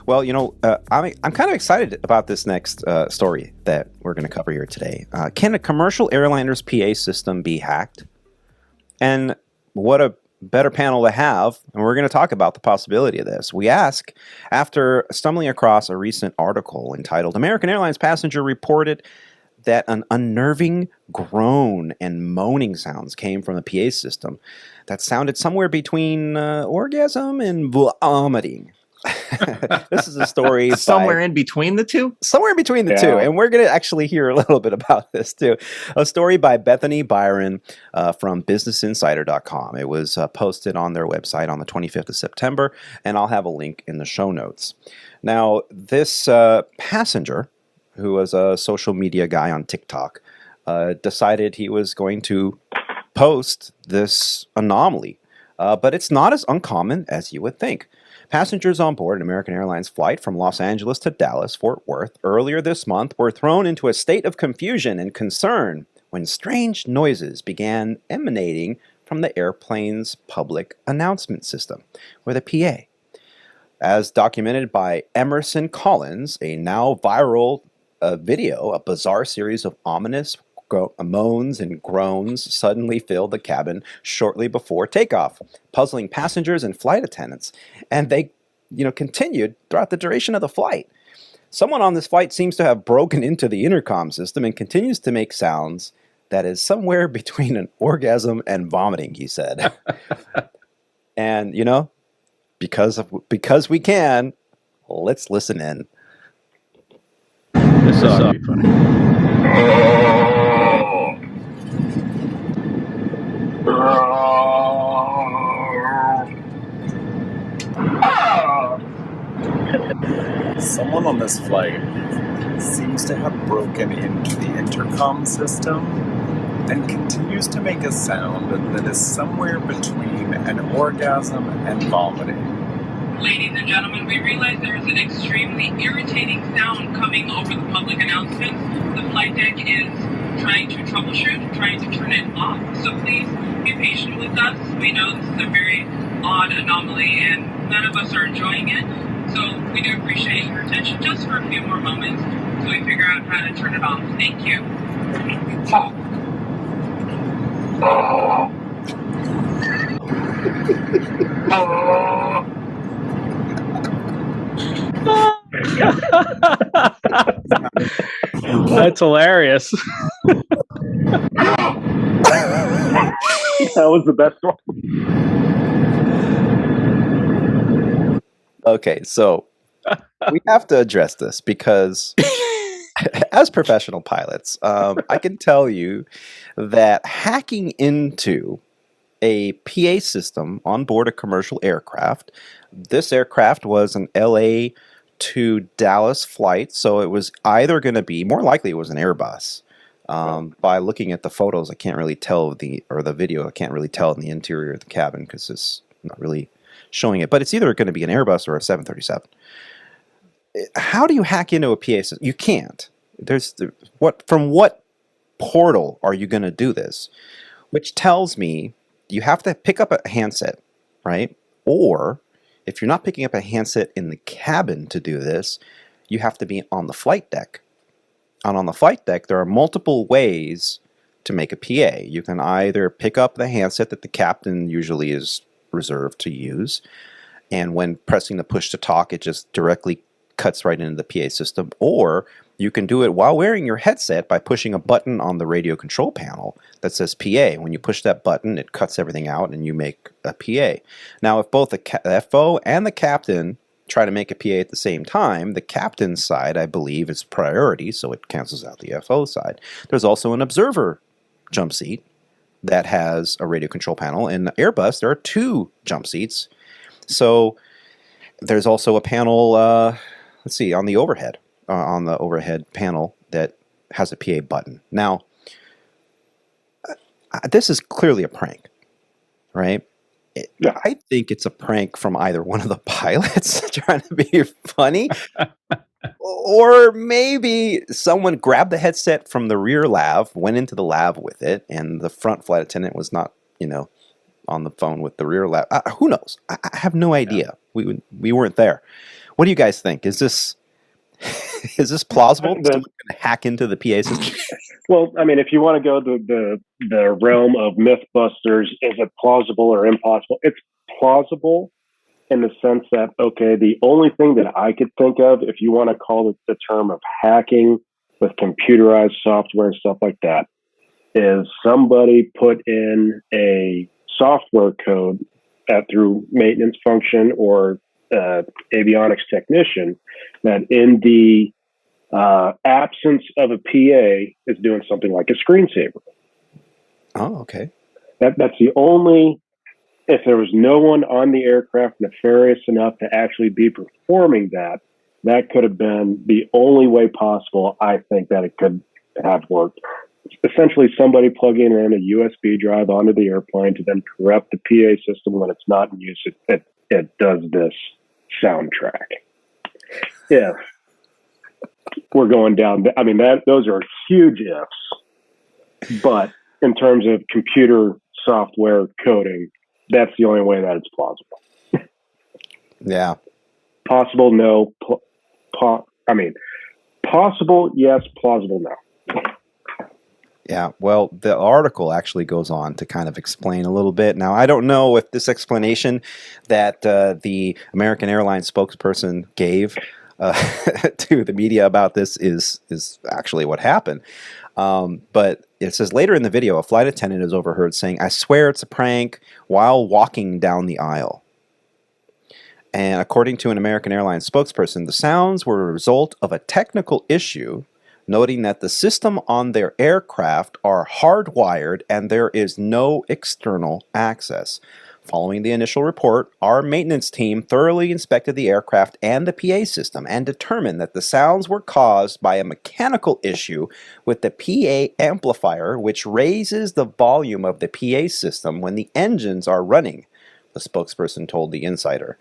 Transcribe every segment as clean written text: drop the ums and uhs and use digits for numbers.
Well, I'm kind of excited about this next story that we're going to cover here today. Can a commercial airliner's PA system be hacked? And what a better panel to have, and we're going to talk about the possibility of this. We ask after stumbling across a recent article entitled American Airlines Passenger Reported that an unnerving groan and moaning sounds came from the PA system that sounded somewhere between orgasm and vomiting. This is a story somewhere in between the two. Somewhere in between the two, and we're going to actually hear a little bit about this too. A story by Bethany Byron from BusinessInsider.com. It was posted on their website on the 25th of September, and I'll have a link in the show notes. Now, this passenger, who was a social media guy on TikTok, decided he was going to post this anomaly, but it's not as uncommon as you would think. Passengers on board an American Airlines flight from Los Angeles to Dallas, Fort Worth, earlier this month were thrown into a state of confusion and concern when strange noises began emanating from the airplane's public announcement system, or the PA. As documented by Emerson Collins, a now viral video, a bizarre series of ominous moans and groans suddenly filled the cabin shortly before takeoff, puzzling passengers and flight attendants. And they, continued throughout the duration of the flight. Someone on this flight seems to have broken into the intercom system and continues to make sounds that is somewhere between an orgasm and vomiting, he said. And, because we can, let's listen in. This ought to be funny. Someone on this flight seems to have broken into the intercom system and continues to make a sound that is somewhere between an orgasm and vomiting. Ladies and gentlemen, we realize there is an extremely irritating sound coming over the public announcements. The flight deck is trying to troubleshoot, trying to turn it off, so please be patient with us. We know this is a very odd anomaly and none of us are enjoying it, so we do appreciate your attention just for a few more moments so we figure out how to turn it off. Thank you. That's hilarious. That was the best one. Okay, so we have to address this because as professional pilots, I can tell you that hacking into a PA system on board a commercial aircraft, this aircraft was an LA to Dallas flight, so it was either going to be, more likely it was an Airbus. By looking at the photos, I can't really tell the video, I can't really tell in the interior of the cabin because it's not really showing it, but it's either going to be an Airbus or a 737. How do you hack into a PA system? You can't. From what portal are you going to do this? Which tells me you have to pick up a handset, right? Or if you're not picking up a handset in the cabin to do this, you have to be on the flight deck. And on the flight deck, there are multiple ways to make a PA. You can either pick up the handset that the captain usually is reserved to use, and when pressing the push to talk, it just directly cuts right into the PA system, or you can do it while wearing your headset by pushing a button on the radio control panel that says PA. When you push that button, it cuts everything out and you make a PA. Now, if both the FO and the captain try to make a PA at the same time, the captain's side, I believe, is priority, so it cancels out the FO side. There's also an observer jump seat that has a radio control panel. In Airbus, there are 2 jump seats. So there's also a panel, let's see, on the overhead panel that has a PA button. Now, this is clearly a prank, right? Yeah. I think it's a prank from either one of the pilots trying to be funny, or maybe someone grabbed the headset from the rear lav, went into the lav with it, and the front flight attendant was not, on the phone with the rear lav. Who knows? I have no idea. We weren't there. What do you guys think? Is this plausible? Someone can hack into the PA system? Well, I mean, if you want to go the realm of Mythbusters, is it plausible or impossible? It's plausible in the sense that, okay, the only thing that I could think of, if you want to call it the term of hacking with computerized software and stuff like that, is somebody put in a software code through maintenance function or avionics technician that in the absence of a PA is doing something like a screensaver. Oh, okay. That's the only, if there was no one on the aircraft nefarious enough to actually be performing that, that could have been the only way possible, I think, that it could have worked. Essentially, somebody plugging in a USB drive onto the airplane to then corrupt the PA system when it's not in use. It does this soundtrack. If we're going down, I mean, those are huge ifs. But in terms of computer software coding, that's the only way that it's plausible. Yeah. Possible, no. Possible, yes. Plausible, no. Yeah, well, the article actually goes on to kind of explain a little bit. Now, I don't know if this explanation that the American Airlines spokesperson gave to the media about this is actually what happened. But it says later in the video, a flight attendant is overheard saying, "I swear it's a prank," while walking down the aisle. And according to an American Airlines spokesperson, the sounds were a result of a technical issue, noting that the system on their aircraft are hardwired and there is no external access. Following the initial report, our maintenance team thoroughly inspected the aircraft and the PA system and determined that the sounds were caused by a mechanical issue with the PA amplifier, which raises the volume of the PA system when the engines are running, the spokesperson told the Insider.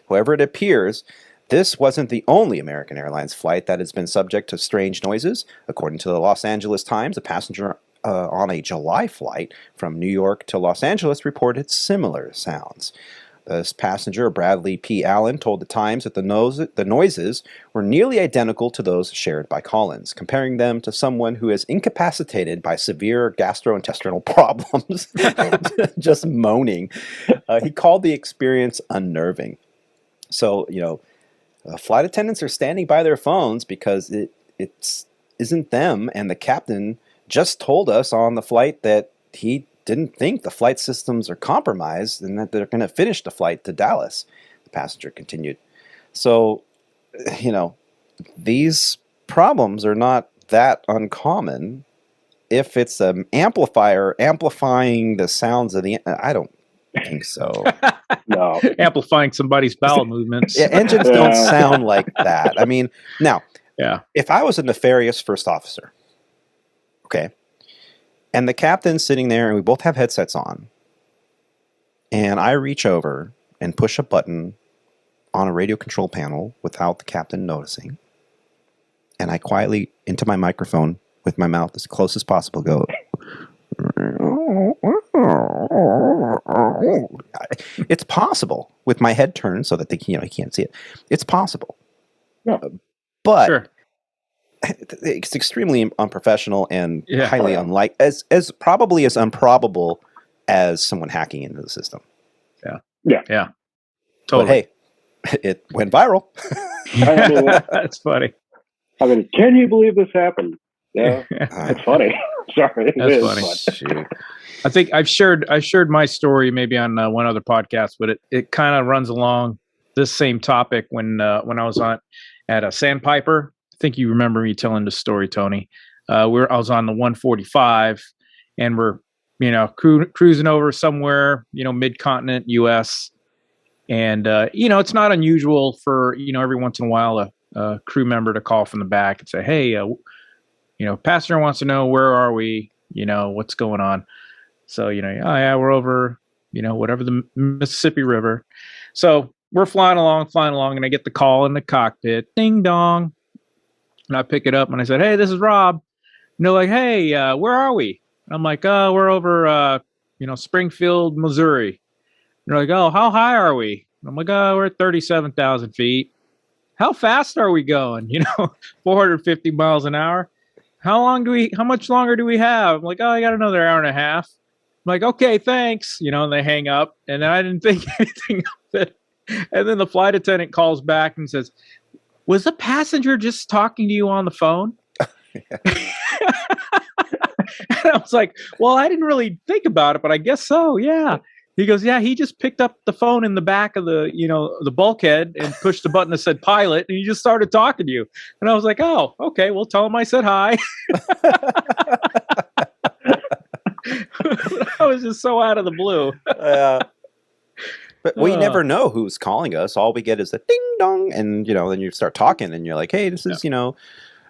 However, it appears this wasn't the only American Airlines flight that has been subject to strange noises. According to the Los Angeles Times, a passenger on a July flight from New York to Los Angeles reported similar sounds. This passenger, Bradley P. Allen, told the Times that the noises were nearly identical to those shared by Collins, comparing them to someone who is incapacitated by severe gastrointestinal problems, just moaning. He called the experience unnerving. So, flight attendants are standing by their phones because it isn't them, and the captain just told us on the flight that he didn't think the flight systems are compromised and that they're going to finish the flight to Dallas, the passenger continued. So, these problems are not that uncommon. If it's an amplifier amplifying the sounds of I don't think so. No. Amplifying somebody's bowel movements. Yeah, engines don't sound like that. I mean, now, yeah. If I was a nefarious first officer, okay, and the captain's sitting there and we both have headsets on, and I reach over and push a button on a radio control panel without the captain noticing, and I quietly, into my microphone with my mouth as close as possible, go, it's possible with my head turned so that they he can't see it. It's possible. Yeah. But sure. It's extremely unprofessional and highly unlike as probably as improbable as someone hacking into the system. Yeah. Totally. But hey, it went viral. That's funny. I mean, can you believe this happened? Yeah, it's funny. Sorry, that's funny. I think I've shared my story maybe on one other podcast, but it kind of runs along this same topic when I was on at a Sandpiper. I think you remember me telling this story, Tony. I was on the 145, and we're cruising over somewhere mid-continent U.S. And it's not unusual for every once in a while a crew member to call from the back and say, "Hey, passenger wants to know where are we? What's going on?" So, oh yeah, we're over, whatever the Mississippi River. So we're flying along, and I get the call in the cockpit, ding dong. And I pick it up and I said, "Hey, this is Rob." And they're like, "Hey, where are we?" And I'm like, "Oh, we're over, Springfield, Missouri." And they're like, "Oh, how high are we?" And I'm like, "Oh, we're at 37,000 feet." how fast are we going? 450 miles an hour. How much longer do we have? I'm like, oh, I got another hour and a half. I'm like, okay, thanks. And they hang up. And then I didn't think anything of it. And then the flight attendant calls back and says, was the passenger just talking to you on the phone? And I was like, well, I didn't really think about it, but I guess so. Yeah. He goes, yeah, he just picked up the phone in the back of the, the bulkhead and pushed the button that said pilot, and he just started talking to you. And I was like, oh, okay, well, tell him I said hi. I was just so out of the blue. But we never know who's calling us. All we get is a ding dong, and then you start talking, and you're like, hey, this is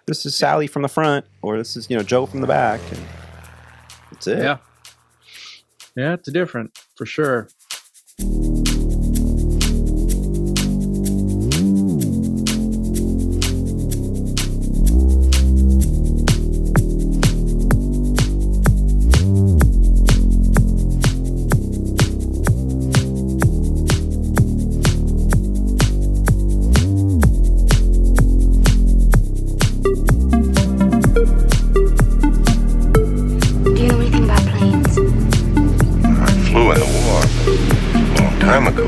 this is Sally from the front, or this is Joe from the back, and that's it. Yeah, it's different for sure. Time ago.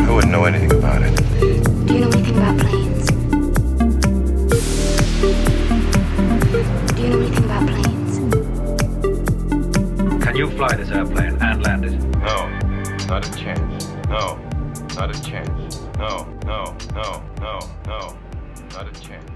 I wouldn't know anything about it. Do you know anything about planes? Do you know anything about planes? Can you fly this airplane and land it? No, not a chance. No, not a chance. No, not a chance.